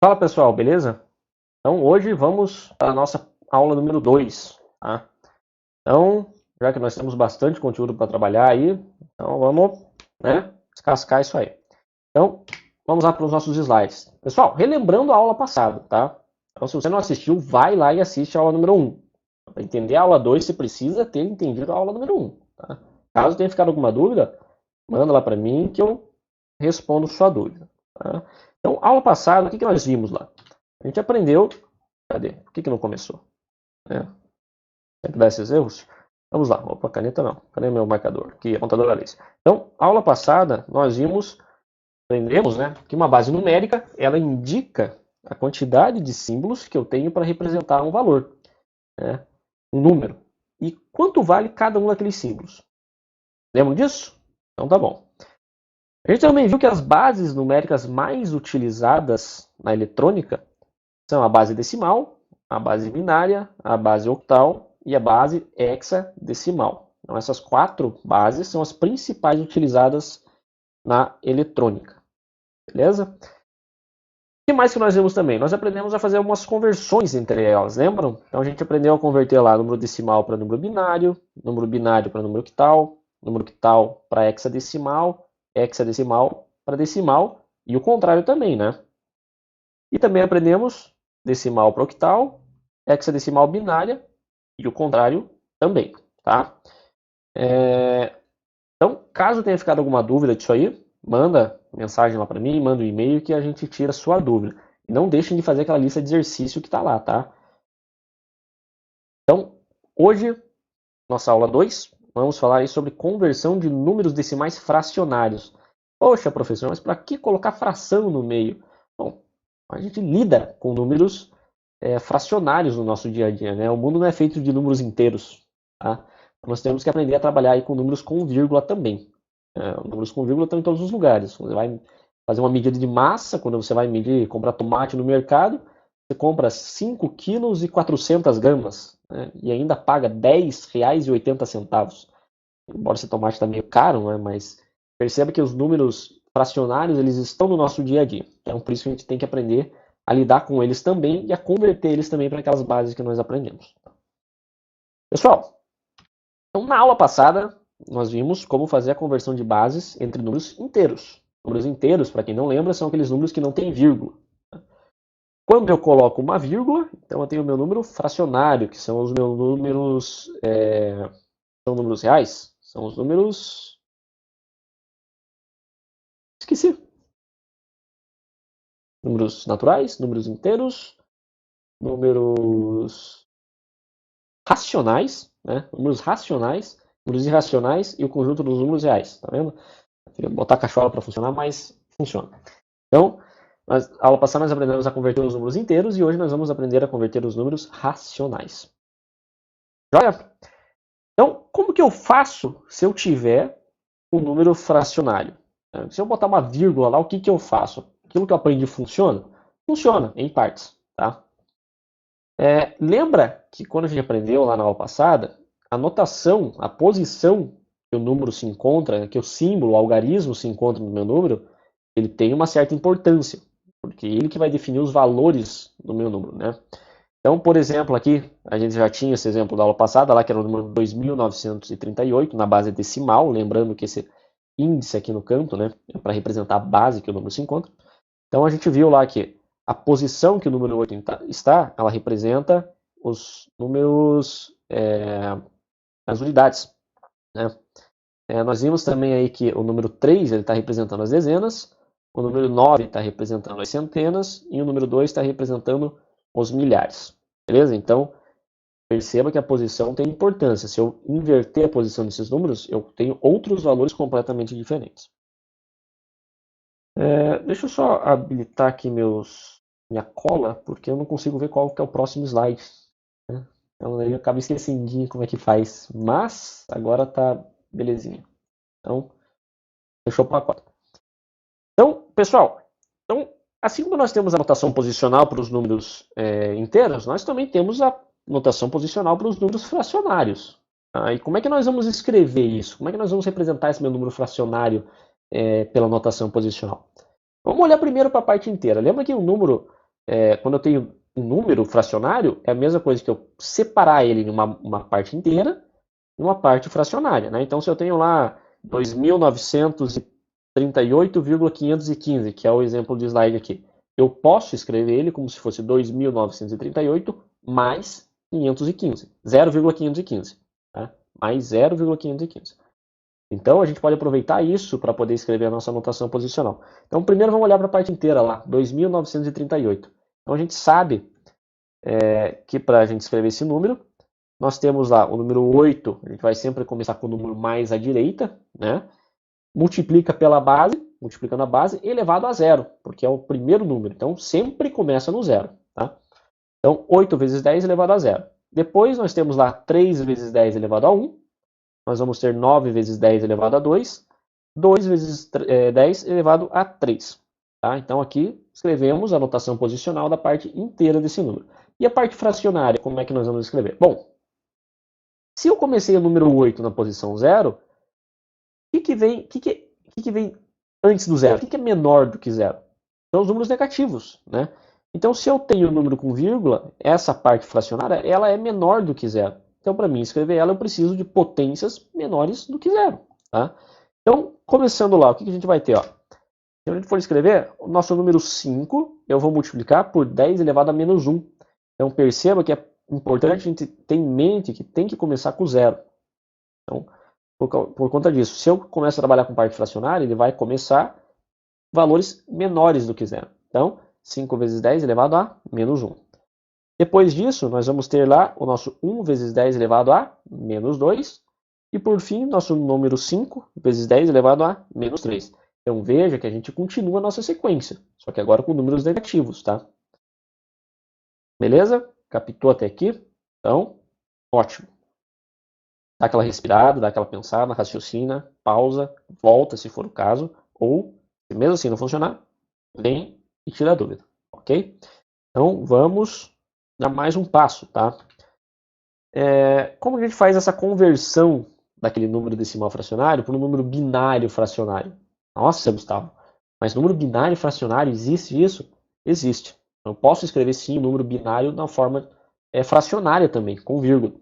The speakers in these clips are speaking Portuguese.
Fala pessoal, beleza? Então hoje vamos para a nossa aula número 2, tá? Então, já que nós temos bastante conteúdo para trabalhar aí, então vamos, né, descascar isso aí. Então, vamos lá para os nossos slides. Pessoal, relembrando a aula passada, tá? Então, se você não assistiu, vai lá e assiste a aula número 1. Para entender a aula 2, você precisa ter entendido a aula número 1, tá? Caso tenha ficado alguma dúvida, manda lá para mim que eu respondo sua dúvida, tá? Então, aula passada, o que nós vimos lá? A gente aprendeu. Cadê? Por que não começou? Tem que dar esses erros? Vamos lá. Opa, caneta não. Cadê meu marcador? Aqui, apontador a laser. Então, aula passada, nós aprendemos, né, que uma base numérica, ela indica a quantidade de símbolos que eu tenho para representar um valor, né, um número. E quanto vale cada um daqueles símbolos? Lembram disso? Então tá bom. A gente também viu que as bases numéricas mais utilizadas na eletrônica são a base decimal, a base binária, a base octal e a base hexadecimal. Então, essas 4 bases são as principais utilizadas na eletrônica. Beleza? O que mais que nós vimos também? Nós aprendemos a fazer algumas conversões entre elas, lembram? Então a gente aprendeu a converter lá número decimal para número binário para número octal para hexadecimal, hexadecimal para decimal e o contrário também, né? E também aprendemos decimal para octal, hexadecimal binária e o contrário também, tá? Então, caso tenha ficado alguma dúvida disso aí, manda mensagem lá para mim, manda um e-mail que a gente tira a sua dúvida. E não deixem de fazer aquela lista de exercício que está lá, tá? Então, hoje, nossa aula 2, vamos falar aí sobre conversão de números decimais fracionários. Poxa, professor, mas para que colocar fração no meio? Bom, a gente lida com números fracionários no nosso dia a dia, né? O mundo não é feito de números inteiros, tá? Nós temos que aprender a trabalhar aí com números com vírgula também. Números com vírgula estão em todos os lugares. Você vai fazer uma medida de massa, quando você vai comprar tomate no mercado, você compra 5 quilos e 400 gramas, né? E ainda paga R$ 10,80. Embora esse tomate está meio caro, né? Mas perceba que os números fracionários eles estão no nosso dia a dia. Então, por isso que a gente tem que aprender a lidar com eles também e a converter eles também para aquelas bases que nós aprendemos. Pessoal, então na aula passada nós vimos como fazer a conversão de bases entre números inteiros. Números inteiros, para quem não lembra, são aqueles números que não têm vírgula. Quando eu coloco uma vírgula, então eu tenho o meu número fracionário, que são os meus números. São números reais? São os números. Esqueci. Números naturais, números inteiros, números racionais, né? Números racionais, números irracionais e o conjunto dos números reais. Tá vendo? Queria botar a cachola para funcionar, mas funciona. Então, na aula passada nós aprendemos a converter os números inteiros e hoje nós vamos aprender a converter os números racionais. Joia? Então, como que eu faço se eu tiver um número fracionário? Se eu botar uma vírgula lá, o que eu faço? Aquilo que eu aprendi funciona? Funciona, em partes. Tá? Lembra que quando a gente aprendeu lá na aula passada, a notação, a posição que o número se encontra, que o símbolo, o algarismo se encontra no meu número, ele tem uma certa importância, porque ele que vai definir os valores do meu número, né? Então, por exemplo, aqui, a gente já tinha esse exemplo da aula passada, lá que era o número 2938, na base decimal, lembrando que esse índice aqui no canto, né, é para representar a base que o número se encontra. Então, a gente viu lá que a posição que o número 8 está, ela representa os números, as unidades, né? Nós vimos também aí que o número 3 está representando as dezenas, o número 9 está representando as centenas e o número 2 está representando os milhares. Beleza? Então, perceba que a posição tem importância. Se eu inverter a posição desses números, eu tenho outros valores completamente diferentes. Deixa eu só habilitar aqui minha cola, porque eu não consigo ver qual que é o próximo slide, né? Então aí eu acabo esquecendo como é que faz. Mas agora tá belezinha. Então, fechou o pacote. Então, pessoal, assim como nós temos a notação posicional para os números inteiros, nós também temos a notação posicional para os números fracionários. E como é que nós vamos escrever isso? Como é que nós vamos representar esse meu número fracionário pela notação posicional? Vamos olhar primeiro para a parte inteira. Lembra que um número quando eu tenho um número fracionário, é a mesma coisa que eu separar ele em uma parte inteira e uma parte fracionária, né? Então, se eu tenho lá 2.938,515, que é o exemplo de slide aqui, eu posso escrever ele como se fosse 2.938 mais 515, 0,515, tá? Mais 0,515. Então, a gente pode aproveitar isso para poder escrever a nossa anotação posicional. Então, primeiro vamos olhar para a parte inteira lá, 2.938. Então, a gente sabe que para a gente escrever esse número, nós temos lá o número 8, a gente vai sempre começar com o número mais à direita, né? Multiplica pela base, multiplicando a base, elevado a zero, porque é o primeiro número. Então, sempre começa no zero, tá? Então, 8 vezes 10 elevado a zero. Depois, nós temos lá 3 vezes 10 elevado a 1. Nós vamos ter 9 vezes 10 elevado a 2. 2 vezes 10 elevado a 3. Tá? Então, aqui escrevemos a notação posicional da parte inteira desse número. E a parte fracionária, como é que nós vamos escrever? Bom, se eu comecei o número 8 na posição 0, o que vem antes do zero? O que é menor do que zero? São os números negativos, né? Então, se eu tenho um número com vírgula, essa parte fracionária, ela é menor do que zero. Então, para mim escrever ela, eu preciso de potências menores do que zero, tá? Então, começando lá, o que a gente vai ter? Ó? Se a gente for escrever, o nosso número 5, eu vou multiplicar por 10 elevado a menos 1. Então, perceba que é importante a gente ter em mente que tem que começar com zero. Então, por conta disso, se eu começo a trabalhar com parte fracionária, ele vai começar valores menores do que zero. Então, 5 vezes 10 elevado a menos 1. Depois disso, nós vamos ter lá o nosso 1 vezes 10 elevado a menos 2. E por fim, nosso número 5 vezes 10 elevado a menos 3. Então veja que a gente continua a nossa sequência, só que agora com números negativos, tá? Beleza? Captou até aqui? Então, ótimo. Dá aquela respirada, dá aquela pensada, raciocina, pausa, volta se for o caso, ou, se mesmo assim não funcionar, vem e tira a dúvida, ok? Então, vamos dar mais um passo, tá? Como a gente faz essa conversão daquele número decimal fracionário para um número binário fracionário? Nossa, Gustavo, mas número binário fracionário, existe isso? Existe. Eu posso escrever sim o número binário na forma fracionária também, com vírgula.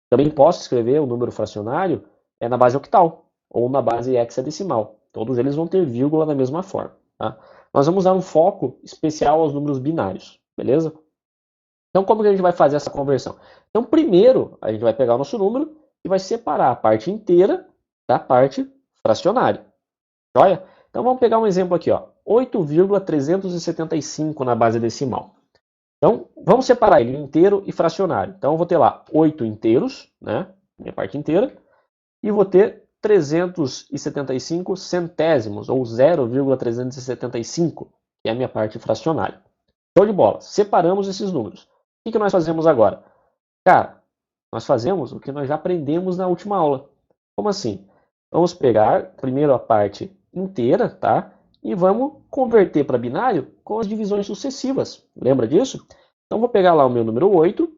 Também posso escrever o número fracionário na base octal ou na base hexadecimal. Todos eles vão ter vírgula da mesma forma. Tá? Nós vamos dar um foco especial aos números binários, beleza? Então, como que a gente vai fazer essa conversão? Então, primeiro, a gente vai pegar o nosso número e vai separar a parte inteira da parte fracionária. Joia? Então, vamos pegar um exemplo aqui, ó, 8,375 na base decimal. Então, vamos separar ele inteiro e fracionário. Então, eu vou ter lá 8 inteiros, né, minha parte inteira, e vou ter 375 centésimos, ou 0,375, que é a minha parte fracionária. Show de bola. Separamos esses números. O que nós fazemos agora? Cara, nós fazemos o que nós já aprendemos na última aula. Como assim? Vamos pegar primeiro a parte inteira, tá? E vamos converter para binário com as divisões sucessivas. Lembra disso? Então, vou pegar lá o meu número 8,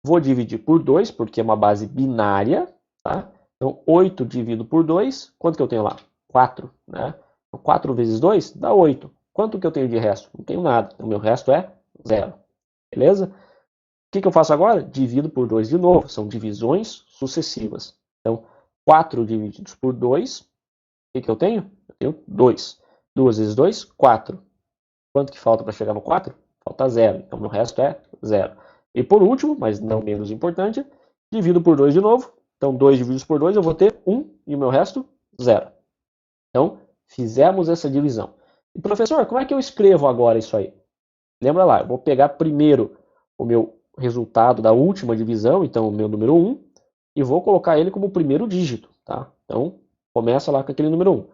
vou dividir por 2, porque é uma base binária, tá? Então, 8 dividido por 2, quanto que eu tenho lá? 4, né? Então, 4 vezes 2 dá 8. Quanto que eu tenho de resto? Não tenho nada. O meu resto é 0. Beleza? O que eu faço agora? Divido por 2 de novo. São divisões sucessivas. Então, 4 divididos por 2, o que eu tenho? Eu tenho 2. 2 vezes 2, 4. Quanto que falta para chegar no 4? Falta 0. Então, o resto é 0. E por último, mas não menos importante, divido por 2 de novo. Então, 2 divididos por 2, eu vou ter 1 e o meu resto, 0. Então, fizemos essa divisão. E, professor, como é que eu escrevo agora isso aí? Lembra lá, eu vou pegar primeiro o meu resultado da última divisão, então o meu número 1, e vou colocar ele como primeiro dígito, tá? Então, começa lá com aquele número 1.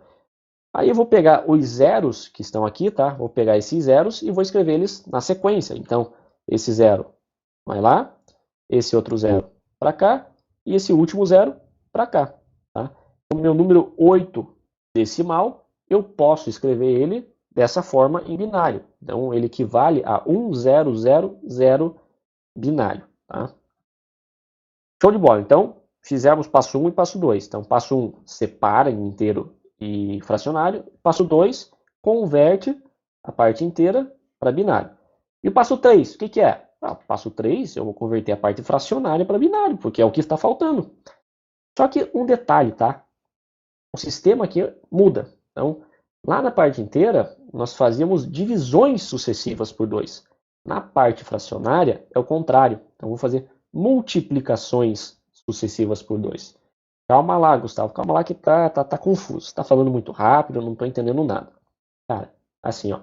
Aí eu vou pegar os zeros que estão aqui, tá? Vou pegar esses zeros e vou escrever eles na sequência. Então, esse zero vai lá, esse outro zero para cá, e esse último zero para cá, tá? O meu número 8 decimal, eu posso escrever ele dessa forma em binário. Então, ele equivale a 1000 binário. Tá? Show de bola. Então, fizemos passo 1 e passo 2. Então, passo 1, separa em inteiro e fracionário. Passo 2, converte a parte inteira para binário. E o passo 3, o que que é? Passo 3, eu vou converter a parte fracionária para binário, porque é o que está faltando. Só que um detalhe, tá? O sistema aqui muda. Então, lá na parte inteira, nós fazíamos divisões sucessivas por 2. Na parte fracionária, é o contrário. Então, eu vou fazer multiplicações sucessivas por 2. Calma lá, Gustavo. Calma lá que tá confuso. Você tá falando muito rápido, eu não estou entendendo nada. Cara, assim, ó.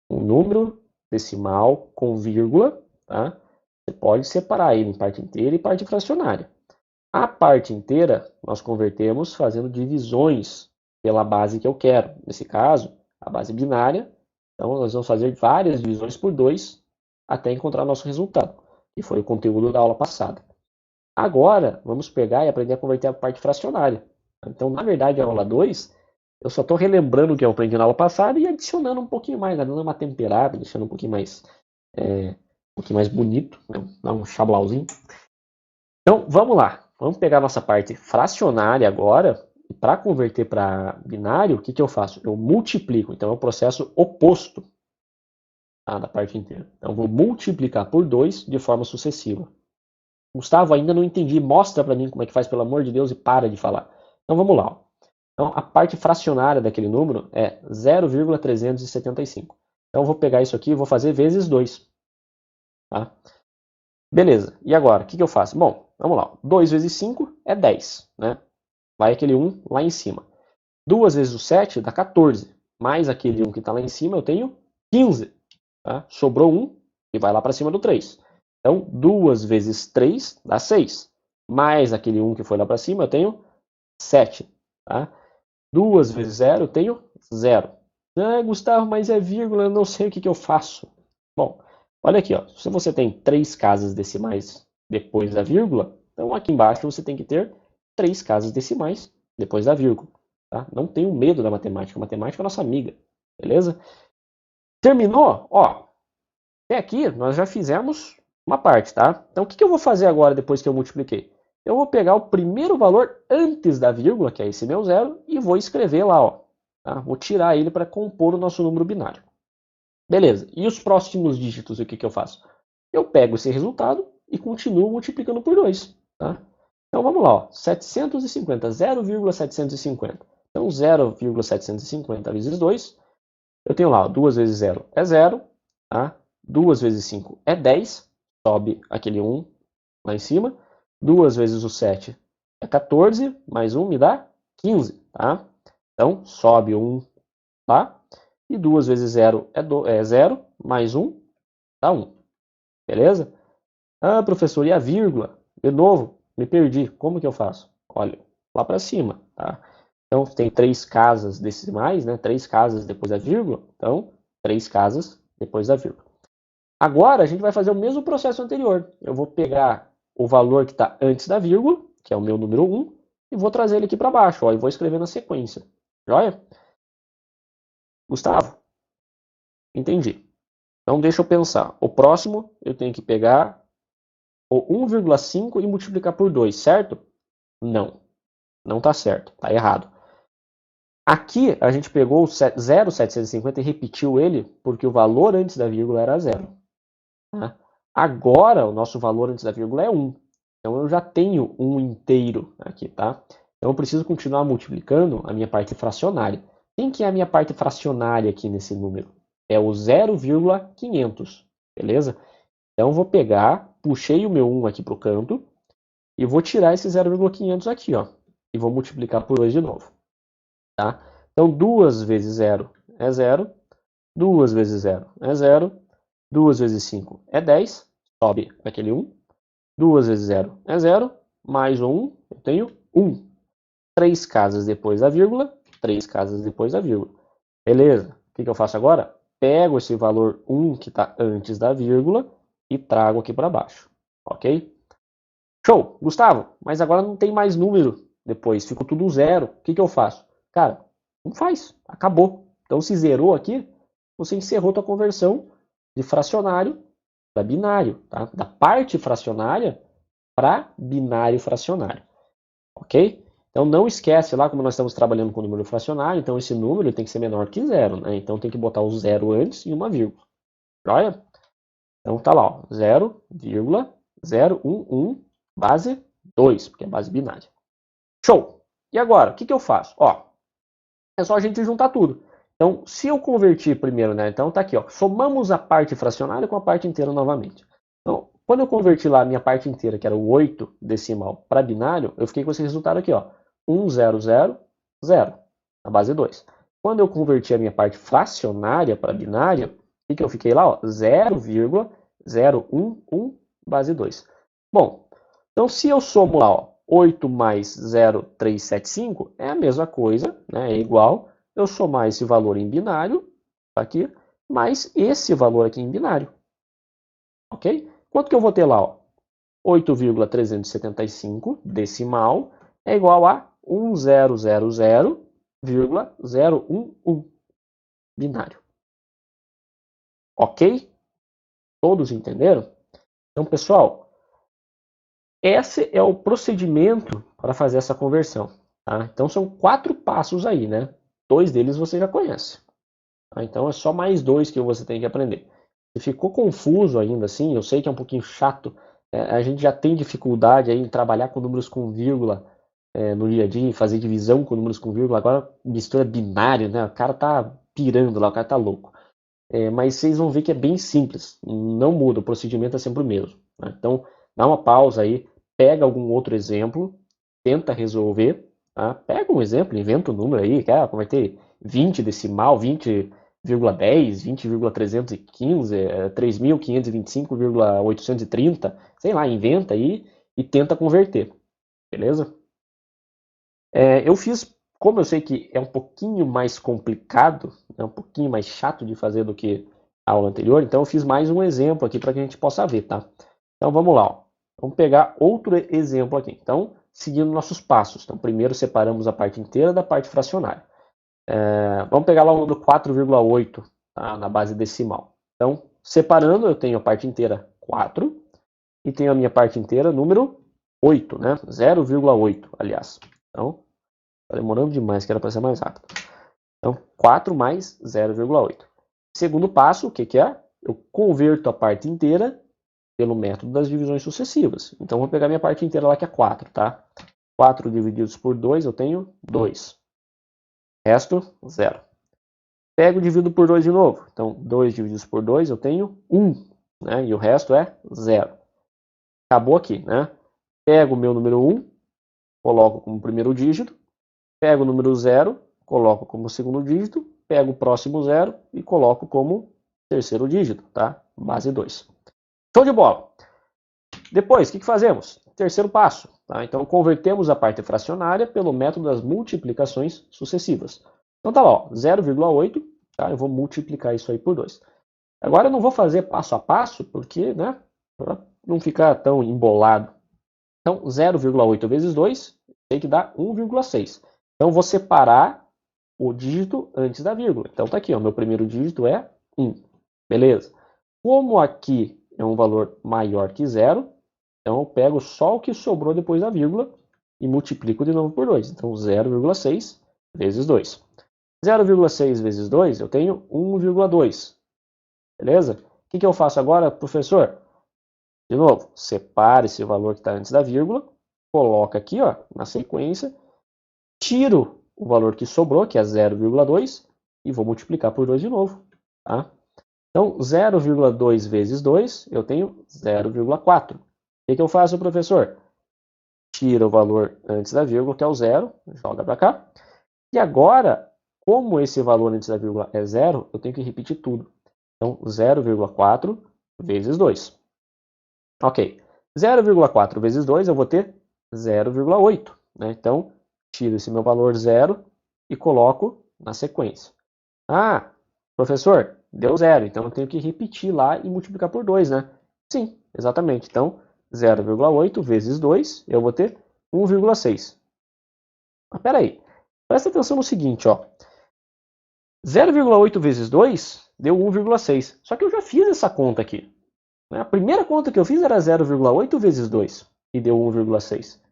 Um número decimal com vírgula, tá? Você pode separar ele em parte inteira e parte fracionária. A parte inteira nós convertemos fazendo divisões pela base que eu quero. Nesse caso, a base binária. Então, nós vamos fazer várias divisões por 2 até encontrar nosso resultado, que foi o conteúdo da aula passada. Agora, vamos pegar e aprender a converter a parte fracionária. Então, na verdade, a aula 2, eu só estou relembrando o que eu aprendi na aula passada e adicionando um pouquinho mais, dando uma temperada, deixando um pouquinho mais bonito, né? Dar um chablauzinho. Então, vamos lá. Vamos pegar a nossa parte fracionária agora. E para converter para binário, o que eu faço? Eu multiplico. Então, é o processo oposto da parte inteira. Então, eu vou multiplicar por 2 de forma sucessiva. Gustavo, ainda não entendi. Mostra para mim como é que faz, pelo amor de Deus, e para de falar. Então, vamos lá. Então, a parte fracionária daquele número é 0,375. Então, eu vou pegar isso aqui e vou fazer vezes 2. Tá? Beleza. E agora, o que eu faço? Bom, vamos lá. 2 vezes 5 é 10, né? Vai aquele 1 lá em cima. 2 vezes o 7 dá 14. Mais aquele 1 que está lá em cima, eu tenho 15. Tá? Sobrou 1 e vai lá para cima do 3. Então, 2 vezes 3 dá 6. Mais aquele 1 que foi lá para cima, eu tenho 7. Tá? 2 vezes 0, eu tenho 0. Ah, Gustavo, mas é vírgula, eu não sei o que eu faço. Bom, olha aqui, ó. Se você tem 3 casas decimais depois da vírgula, então aqui embaixo você tem que ter 3 casas decimais depois da vírgula. Tá? Não tenha medo da matemática. A matemática é nossa amiga. Beleza? Terminou? Ó, até aqui nós já fizemos uma parte, tá? Então o que eu vou fazer agora depois que eu multipliquei? Eu vou pegar o primeiro valor antes da vírgula, que é esse meu zero, e vou escrever lá, ó. Tá? Vou tirar ele para compor o nosso número binário. Beleza. E os próximos dígitos, o que eu faço? Eu pego esse resultado e continuo multiplicando por 2. Tá? Então vamos lá, ó. 750, 0,750. Então 0,750 vezes 2, eu tenho lá, ó, 2 vezes 0 é 0, tá? 2 vezes 5 é 10, sobe aquele 1 lá em cima. 2 vezes o 7 é 14, mais 1 me dá 15, tá? Então sobe 1 lá. E 2 vezes 0 é 0, mais 1 dá 1. Beleza? Ah, professor, e a vírgula? De novo, me perdi. Como que eu faço? Olha, lá para cima, tá? Então, tem 3 casas decimais, né? 3 casas depois da vírgula. Então, 3 casas depois da vírgula. Agora, a gente vai fazer o mesmo processo anterior. Eu vou pegar o valor que está antes da vírgula, que é o meu número 1, e vou trazer ele aqui para baixo, ó, e vou escrever na sequência. Joia? Gustavo? Entendi. Então, deixa eu pensar. O próximo, eu tenho que pegar o 1,5 e multiplicar por 2, certo? Não. Não está certo. Está errado. Aqui, a gente pegou o 0,750 e repetiu ele, porque o valor antes da vírgula era 0. Tá? Agora, o nosso valor antes da vírgula é 1. Então, eu já tenho 1 inteiro aqui, tá? Então, eu preciso continuar multiplicando a minha parte fracionária. Quem que é a minha parte fracionária aqui nesse número? É o 0,500, beleza? Então, eu vou pegar, puxei o meu 1 aqui para o canto e vou tirar esse 0,500 aqui, ó. E vou multiplicar por 2 de novo, tá? Então, 2 vezes 0 é 0, 2 vezes 0 é 0, 2 vezes 5 é 10, sobe aquele 1, 2 vezes 0 é 0, mais o 1, eu tenho 1. 3 casas depois da vírgula, 3 casas depois da vírgula. Beleza? O que eu faço agora? Pego esse valor 1 que está antes da vírgula e trago aqui para baixo, ok? Show! Gustavo, mas agora não tem mais número depois, ficou tudo zero. O que eu faço? Cara, não faz, acabou. Então se zerou aqui, você encerrou a conversão de fracionário para binário, tá? Da parte fracionária para binário fracionário, ok? Então não esquece lá como nós estamos trabalhando com o número fracionário, então esse número tem que ser menor que zero, né? Então tem que botar o zero antes e uma vírgula. Joia? Então tá lá, ó, 0,011 base 2, porque é base binária. Show! E agora, o que eu faço? Ó, é só a gente juntar tudo. Então, se eu convertir primeiro, né? Então tá aqui, ó, somamos a parte fracionária com a parte inteira novamente. Então, quando eu converti lá a minha parte inteira, que era o 8 decimal, para binário, eu fiquei com esse resultado aqui, ó, 1000, na base 2. Quando eu converti a minha parte fracionária para binário, o que eu fiquei lá? 0,011 base 2. Bom, então se eu somo lá, ó, 8 mais 0,375 é a mesma coisa, né? É igual eu somar esse valor em binário, tá aqui, mais esse valor aqui em binário. Ok? Quanto que eu vou ter lá? Ó? 8,375 decimal é igual a 1000,011 binário. Ok? Todos entenderam? Então, pessoal, esse é o procedimento para fazer essa conversão. Tá? Então, são 4 passos aí, né? 2 deles você já conhece. Tá? Então, é só mais 2 que você tem que aprender. Se ficou confuso ainda assim, eu sei que é um pouquinho chato. A gente já tem dificuldade aí em trabalhar com números com vírgula no dia a dia, fazer divisão com números com vírgula. Agora, mistura binário, né? O cara tá pirando lá, o cara tá louco. Mas vocês vão ver que é bem simples, não muda, o procedimento é sempre o mesmo. Né? Então, dá uma pausa aí, pega algum outro exemplo, tenta resolver, tá? Pega um exemplo, inventa um número aí, quer converter 20 decimal, 20,10, 20,315, 3.525,830, sei lá, inventa aí e tenta converter, beleza? Eu fiz, como eu sei que é um pouquinho mais complicado, é um pouquinho mais chato de fazer do que a aula anterior, então eu fiz mais um exemplo aqui para que a gente possa ver, tá? Então vamos lá, ó. Vamos pegar outro exemplo aqui. Então, seguindo nossos passos. Então, primeiro separamos a parte inteira da parte fracionária. Vamos pegar lá o número 4,8, tá? Na base decimal. Então, separando, eu tenho a parte inteira 4 e tenho a minha parte inteira número 8, né? 0,8, aliás. Então, está demorando demais, que era para ser mais rápido. Então, 4 mais 0,8. Segundo passo, o que é? Eu converto a parte inteira pelo método das divisões sucessivas. Então, vou pegar minha parte inteira lá, que é 4, tá? 4 divididos por 2, eu tenho 2. Resto, 0. Pego e divido por 2 de novo. Então, 2 divididos por 2, eu tenho 1. Né? E o resto é 0. Acabou aqui, né? Pego o meu número 1, coloco como primeiro dígito. Pego o número 0, coloco como segundo dígito, pego o próximo 0 e coloco como terceiro dígito, tá? Base 2. Show de bola! Depois, o que fazemos? Terceiro passo, tá? Então, convertemos a parte fracionária pelo método das multiplicações sucessivas. Então, tá lá, ó, 0,8, tá? Eu vou multiplicar isso aí por 2. Agora, eu não vou fazer passo a passo, porque, né, para não ficar tão embolado. Então, 0,8 vezes 2 tem que dar 1,6. Então, vou separar o dígito antes da vírgula. Então, tá aqui, ó, meu primeiro dígito é 1. Beleza. Como aqui é um valor maior que 0, então eu pego só o que sobrou depois da vírgula e multiplico de novo por 2. Então, 0,6 vezes 2. 0,6 vezes 2, eu tenho 1,2. Beleza? O que eu faço agora, professor? De novo, separa esse valor que está antes da vírgula, coloca aqui, ó, na sequência, tiro o valor que sobrou, que é 0,2, e vou multiplicar por 2 de novo. Tá? Então, 0,2 vezes 2, eu tenho 0,4. O que eu faço, professor? Tira o valor antes da vírgula, que é o 0, joga para cá. E agora, como esse valor antes da vírgula é 0, eu tenho que repetir tudo. Então, 0,4 vezes 2. Ok. 0,4 vezes 2, eu vou ter 0,8. Né? Então, tiro esse meu valor 0 e coloco na sequência. Ah, professor, deu 0, então eu tenho que repetir lá e multiplicar por 2, né? Sim, exatamente. Então, 0,8 vezes 2, eu vou ter 1,6. Mas peraí, presta atenção no seguinte, ó. 0,8 vezes 2 deu 1,6. Só que eu já fiz essa conta aqui. A primeira conta que eu fiz era 0,8 vezes 2 e deu 1,6.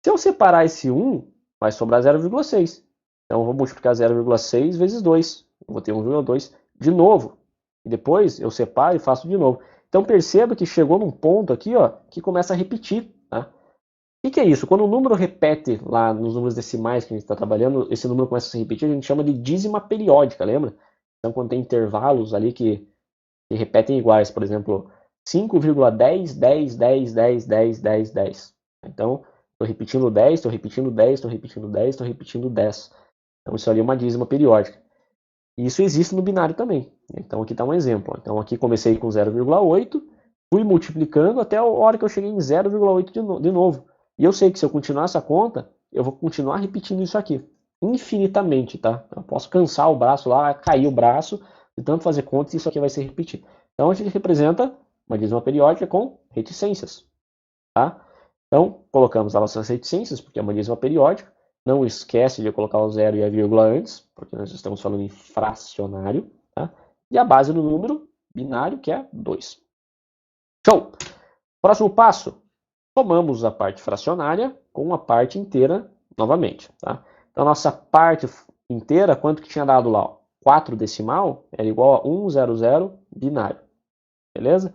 Se eu separar esse 1, vai sobrar 0,6. Então eu vou multiplicar 0,6 vezes 2. Eu vou ter 1,2 de novo. E depois eu separo e faço de novo. Então perceba que chegou num ponto aqui, ó, que começa a repetir, tá? O que é isso? Quando o número repete lá nos números decimais que a gente está trabalhando, esse número começa a se repetir, a gente chama de dízima periódica, lembra? Então quando tem intervalos ali que repetem iguais, por exemplo, 5,10, 10, 10, 10, 10, 10, 10. Então, estou repetindo 10, estou repetindo 10, estou repetindo 10, estou repetindo 10. Então isso ali é uma dízima periódica. E isso existe no binário também. Então aqui está um exemplo. Então aqui comecei com 0,8, fui multiplicando até a hora que eu cheguei em 0,8 de novo. E eu sei que se eu continuar essa conta, eu vou continuar repetindo isso aqui. Infinitamente, tá? Eu posso cansar o braço lá, cair o braço, de tanto fazer contas, e isso aqui vai se repetir. Então a gente representa uma dízima periódica com reticências. Tá? Então colocamos as nossas reticências, porque é uma dízima periódica. Não esquece de colocar o zero e a vírgula antes, porque nós estamos falando em fracionário. Tá? E a base do número binário, que é 2. Show! Próximo passo. Somamos a parte fracionária com a parte inteira novamente. Tá? Então, a nossa parte inteira, quanto que tinha dado lá? Ó? 4 decimal era igual a 100 binário. Beleza?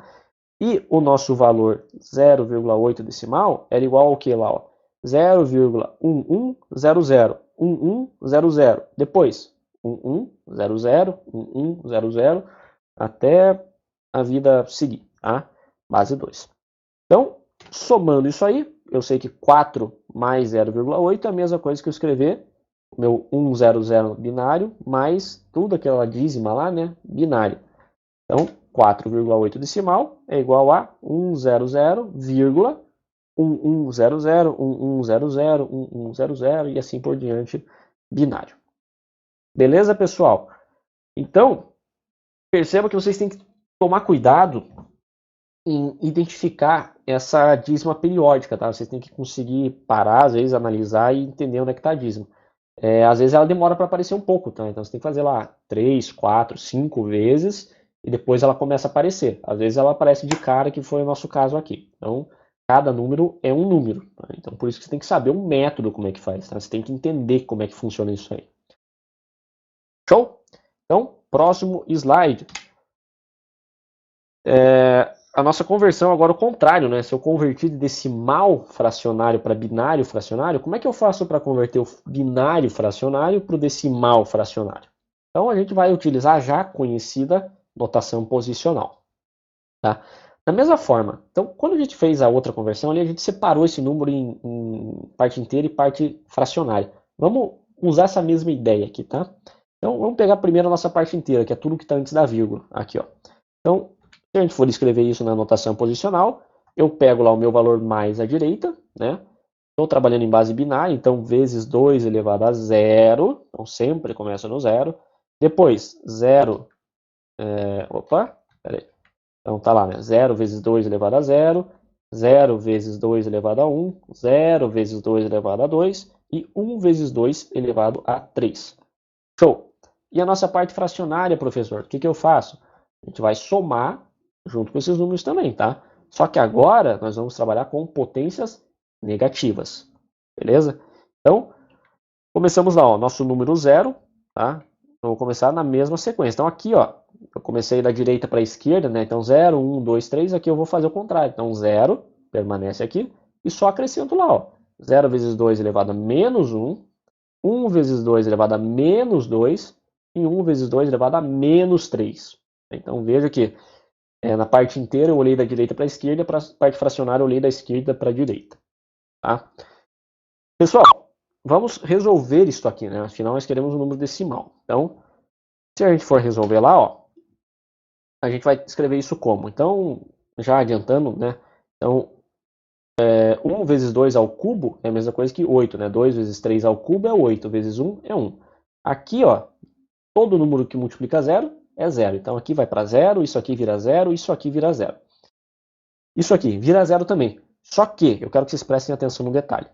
E o nosso valor 0,8 decimal era igual ao que lá? 0,1100. 1100. Depois, 1100, 1100, até a vida seguir. Tá? Base 2. Então, somando isso aí, eu sei que 4 mais 0,8 é a mesma coisa que eu escrever o meu 100 binário mais tudo aquela dízima lá, né? Binário. Então, 4,8 decimal é igual a 100,1100, 1100, 1100 e assim por diante, binário. Beleza, pessoal? Então, perceba que vocês têm que tomar cuidado em identificar essa dízima periódica, tá? Vocês têm que conseguir parar, às vezes, analisar e entender onde é que está a dízima. Às vezes ela demora para aparecer um pouco, tá? Então você tem que fazer lá 3, 4, 5 vezes e depois ela começa a aparecer. Às vezes ela aparece de cara, que foi o nosso caso aqui. Então, cada número é um número. Tá? Então, por isso que você tem que saber o método como é que faz. Tá? Você tem que entender como é que funciona isso aí. Show? Então, próximo slide. A nossa conversão agora é o contrário, né? Se eu convertir de decimal fracionário para binário fracionário, como é que eu faço para converter o binário fracionário para o decimal fracionário? Então a gente vai utilizar a já conhecida notação posicional. Tá? Da mesma forma, então quando a gente fez a outra conversão ali, a gente separou esse número em parte inteira e parte fracionária. Vamos usar essa mesma ideia aqui, tá? Então vamos pegar primeiro a nossa parte inteira, que é tudo que está antes da vírgula. Aqui, ó. Então, se a gente for escrever isso na notação posicional, eu pego lá o meu valor mais à direita, né? Estou trabalhando em base binária, então vezes 2 elevado a 0, então sempre começa no 0. Depois, 0, peraí. Então tá lá, né? 0 vezes 2 elevado a 0, 0 vezes 2 elevado a 1, 0 vezes 2 elevado a 2 e 1 vezes 2 elevado a 3. Show! E a nossa parte fracionária, professor, o que eu faço? A gente vai somar junto com esses números também, tá? Só que agora nós vamos trabalhar com potências negativas, beleza? Então, começamos lá, ó, nosso número 0, tá? Eu vou começar na mesma sequência. Então aqui, ó, eu comecei da direita para a esquerda, né? Então 0, 1, 2, 3, aqui eu vou fazer o contrário. Então 0 permanece aqui e só acrescento lá, ó. 0 vezes 2 elevado a menos 1, 1 vezes 2 elevado a menos 2 e 1 vezes 2 elevado a menos 3. Então veja que na parte inteira eu olhei da direita para a esquerda, para a parte fracionária eu olhei da esquerda para a direita. Tá? Pessoal, vamos resolver isso aqui, né? Afinal nós queremos um número decimal. Então, se a gente for resolver lá, ó, a gente vai escrever isso como? Então, já adiantando, né? Então, 1 vezes 2 ao cubo é a mesma coisa que 8, né? 2 vezes 3 ao cubo é 8, vezes 1 é 1. Aqui, ó, todo número que multiplica 0 é 0. Então aqui vai para 0, isso aqui vira 0, isso aqui vira 0. Isso aqui vira 0 também. Só que eu quero que vocês prestem atenção no detalhe.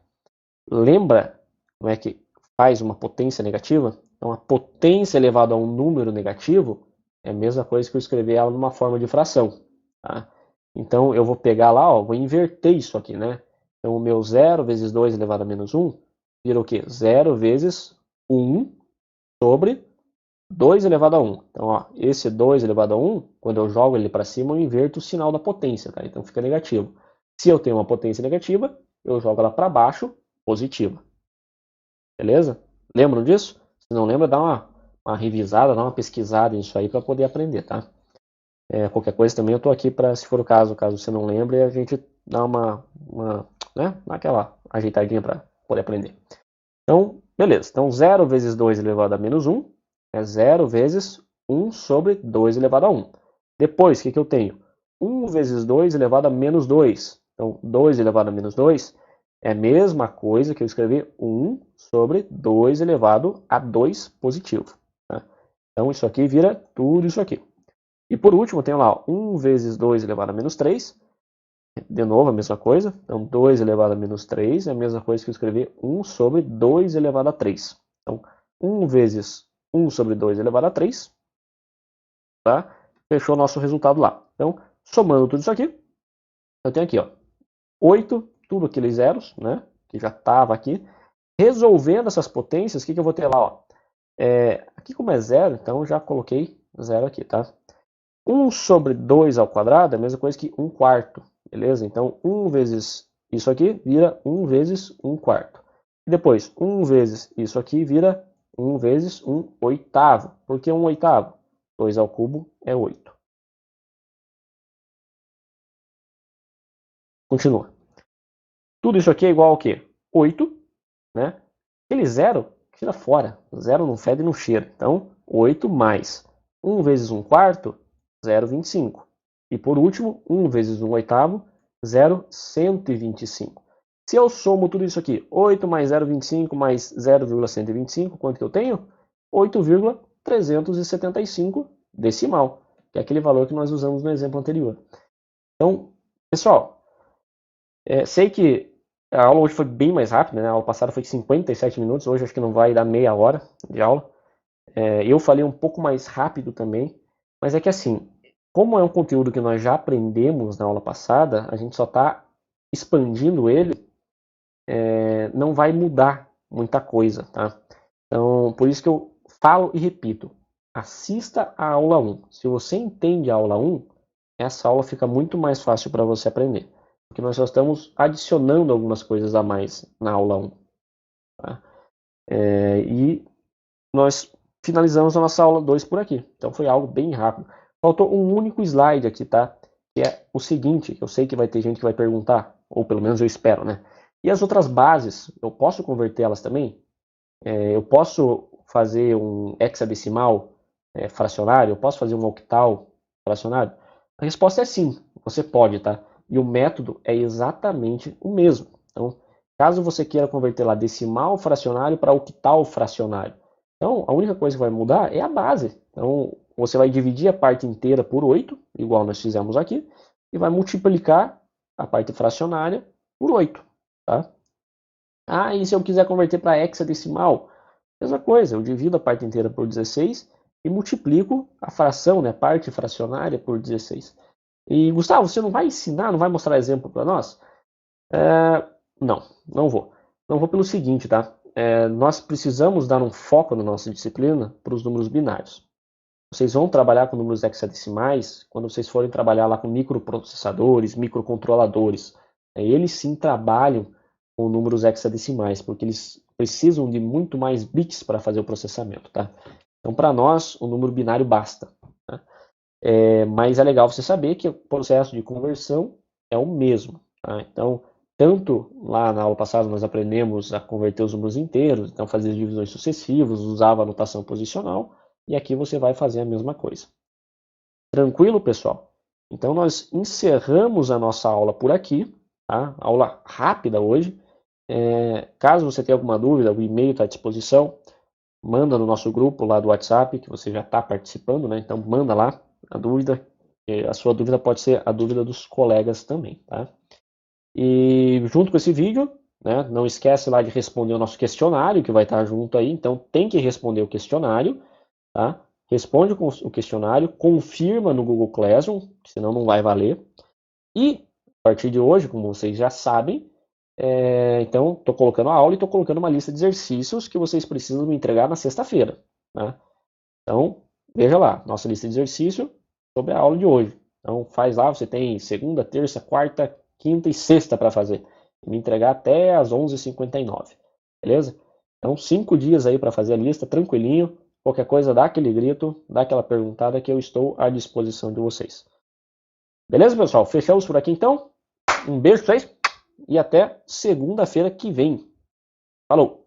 Lembra como é que faz uma potência negativa? Então a potência elevada a um número negativo é a mesma coisa que eu escrever ela numa forma de fração. Tá? Então eu vou pegar lá, ó, vou inverter isso aqui, né? Então o meu 0 vezes 2 elevado a menos 1 vira o quê? 0 vezes 1 sobre 2 elevado a 1. Então, ó, esse 2 elevado a 1, quando eu jogo ele para cima, eu inverto o sinal da potência, tá? Então fica negativo. Se eu tenho uma potência negativa, eu jogo ela para baixo, positiva. Beleza? Lembram disso? Se não lembra, dá uma revisada, dá uma pesquisada nisso aí para poder aprender, tá? Qualquer coisa também eu estou aqui para, se for o caso você não lembre, a gente dá né, dá aquela ajeitadinha para poder aprender. Então, beleza. Então, 0 vezes 2 elevado a menos 1 é 0 vezes 1 sobre 2 elevado a 1. Depois, o que eu tenho? 1 vezes 2 elevado a menos 2. Então, 2 elevado a menos 2 é a mesma coisa que eu escrever 1 sobre 2 elevado a 2 positivo. Tá? Então, isso aqui vira tudo isso aqui. E por último, eu tenho lá ó, 1 vezes 2 elevado a menos 3. De novo, a mesma coisa. Então, 2 elevado a menos 3 é a mesma coisa que eu escrever 1 sobre 2 elevado a 3. Então, 1 vezes 1 sobre 2 elevado a 3. Tá? Fechou o nosso resultado lá. Então, somando tudo isso aqui, eu tenho aqui ó, 8, tudo aqueles zeros, né? Que já estava aqui. Resolvendo essas potências, o que eu vou ter lá? Ó? Aqui como é zero, então já coloquei zero aqui, tá? 1 sobre 2 ao quadrado é a mesma coisa que 1 quarto, beleza? Então, 1 vezes isso aqui vira 1 vezes 1 quarto. E depois, 1 vezes isso aqui vira 1 vezes 1 oitavo. Por que 1 oitavo? 2 ao cubo é 8. Continua. Tudo isso aqui é igual ao quê? 8, né? Aquele zero, tira fora. Zero não fede e não cheira. Então, 8 mais 1 vezes 1 quarto, 0,25. E por último, 1 vezes 1 oitavo, 0,125. Se eu somo tudo isso aqui, 8 mais 0,25 mais 0,125, quanto que eu tenho? 8,375 decimal, que é aquele valor que nós usamos no exemplo anterior. Então, pessoal, sei que a aula hoje foi bem mais rápida, né? A aula passada foi 57 minutos, hoje acho que não vai dar meia hora de aula. Eu falei um pouco mais rápido também, mas é que assim, como é um conteúdo que nós já aprendemos na aula passada, a gente só está expandindo ele, não vai mudar muita coisa, tá? Então, por isso que eu falo e repito, assista a aula 1. Se você entende a aula 1, essa aula fica muito mais fácil para você aprender, porque nós só estamos adicionando algumas coisas a mais na aula 1. Tá? E nós finalizamos a nossa aula 2 por aqui. Então foi algo bem rápido. Faltou um único slide aqui, tá? Que é o seguinte, que eu sei que vai ter gente que vai perguntar, ou pelo menos eu espero, né? E as outras bases, eu posso convertê-las também? Eu posso fazer um hexadecimal fracionário? Eu posso fazer um octal fracionário? A resposta é sim, você pode, tá? E o método é exatamente o mesmo. Então, caso você queira converter lá decimal fracionário para octal fracionário, então a única coisa que vai mudar é a base. Então, você vai dividir a parte inteira por 8, igual nós fizemos aqui, e vai multiplicar a parte fracionária por 8, tá? Ah, e se eu quiser converter para hexadecimal? Mesma coisa, eu divido a parte inteira por 16 e multiplico a fração, né, parte fracionária por 16. E Gustavo, você não vai ensinar, não vai mostrar exemplo para nós? Não, não vou. Não vou pelo seguinte, tá? Nós precisamos dar um foco na nossa disciplina para os números binários. Vocês vão trabalhar com números hexadecimais quando vocês forem trabalhar lá com microprocessadores, microcontroladores. Eles sim trabalham com números hexadecimais, porque eles precisam de muito mais bits para fazer o processamento, tá? Então, para nós, o número binário basta. Tá? Mas é legal você saber que o processo de conversão é o mesmo. Tá? Então, tanto lá na aula passada nós aprendemos a converter os números inteiros, então fazer divisões sucessivas, usava a notação posicional, e aqui você vai fazer a mesma coisa. Tranquilo, pessoal? Então nós encerramos a nossa aula por aqui, tá? Aula rápida hoje. Caso você tenha alguma dúvida, o e-mail está à disposição. Manda no nosso grupo lá do WhatsApp, que você já está participando, né? Então manda lá a dúvida. A sua dúvida pode ser a dúvida dos colegas também, tá? E junto com esse vídeo, né, não esquece lá de responder o nosso questionário, que vai estar junto aí. Então tem que responder o questionário, tá? Responde o questionário, confirma no Google Classroom, senão não vai valer. E a partir de hoje, como vocês já sabem, então estou colocando a aula e estou colocando uma lista de exercícios que vocês precisam me entregar na sexta-feira. Tá? Então, veja lá, nossa lista de exercício sobre a aula de hoje. Então, faz lá, você tem segunda, terça, quarta, quinta e sexta para fazer. E me entregar até às 11h59, beleza? Então, 5 dias aí para fazer a lista, tranquilinho. Qualquer coisa, dá aquele grito, dá aquela perguntada que eu estou à disposição de vocês. Beleza, pessoal? Fechamos por aqui então. Um beijo para vocês e até segunda-feira que vem. Falou!